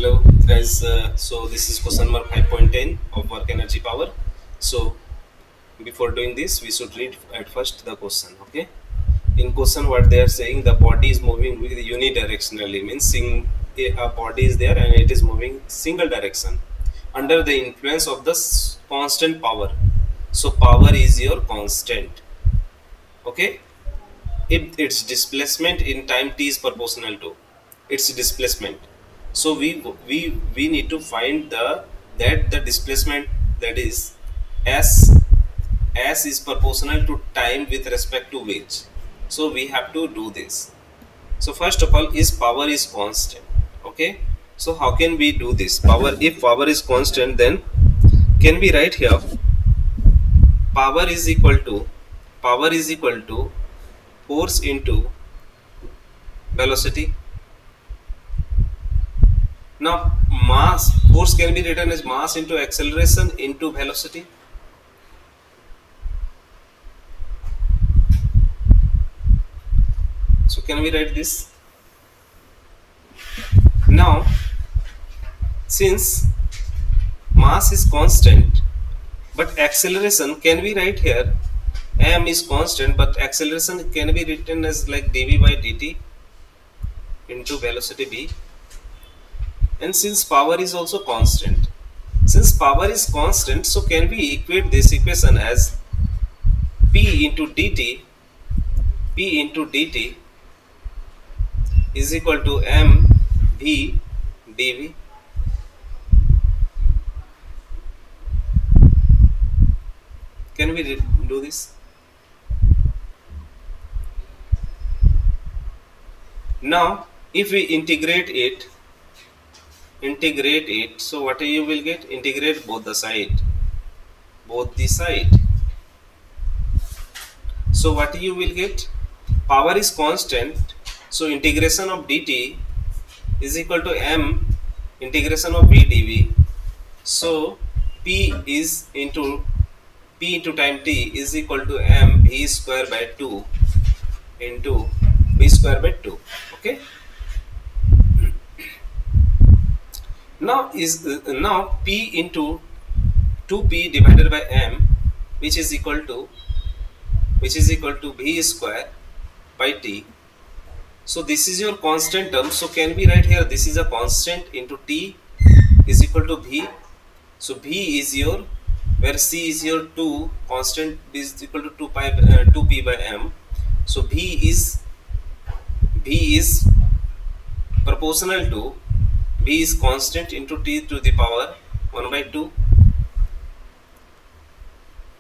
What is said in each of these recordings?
Hello guys, so this is question number 5.10 of work energy power. So before doing this we should read at first the question. Okay, in question what they are saying, the body is moving with unidirectionally, means a body is there and it is moving single direction under the influence of the constant power. So power is your constant. Okay, if its displacement in time t is proportional to its displacement, so we need to find the displacement, that is s is proportional to time with respect to which. So we have to do this. So first of all, is power is constant. Okay, so how can we do this? Power, if power is constant, then can we write here power is equal to force into velocity. Now, mass force can be written as mass into acceleration into velocity. So can we write this? Now, since mass is constant, but acceleration, can we write here m is constant, but acceleration can be written as like dv by dt into velocity v. And since power is also constant, so can we equate this equation as p into dt is equal to m v dv. Can we do this? Now if we integrate it, so what you will get? Integrate both the side. So what you will get? Power is constant, so integration of dt is equal to m integration of v dv. So p into time t is equal to m v square by 2 into v square by 2. Okay, now p into 2p divided by m, which is equal to v square by t. So this is your constant term. So can we write here, this is a constant into t is equal to v. So v is your, where c is your 2, constant is equal to 2p by m. So v is proportional to, v is constant into t to the power 1 by 2.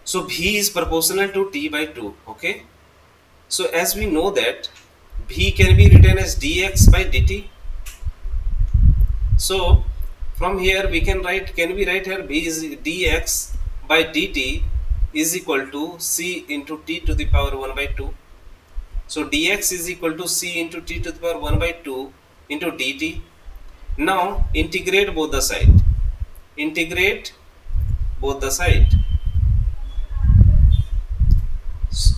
So v is proportional to t by 2. Okay, so as we know that v can be written as dx by dt. So from here we can write, we write here v is dx by dt is equal to c into t to the power 1 by 2. So dx is equal to c into t to the power 1 by 2 into dt. Now integrate both the side.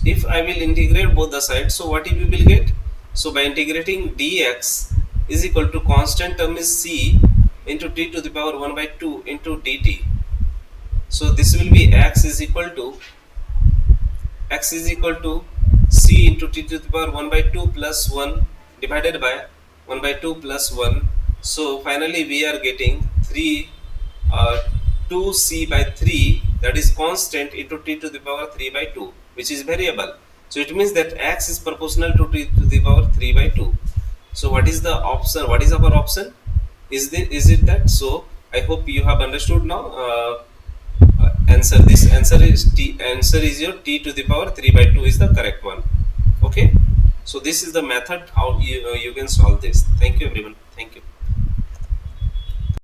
If I will integrate both the sides, so what we will get? So by integrating dx is equal to constant term is c into t to the power 1 by 2 into dt. So this will be x is equal to c into t to the power 1 by 2 plus 1 divided by 1 by 2 plus 1. So finally we are getting 2c by 3, that is constant, into t to the power 3 by 2, which is variable. So it means that x is proportional to t to the power 3 by 2. So what is the option? What is our option? Is it that? So I hope you have understood now. Answer is your t to the power 3 by 2 is the correct one. Okay, so this is the method how you can solve this. Thank you everyone. Thank you.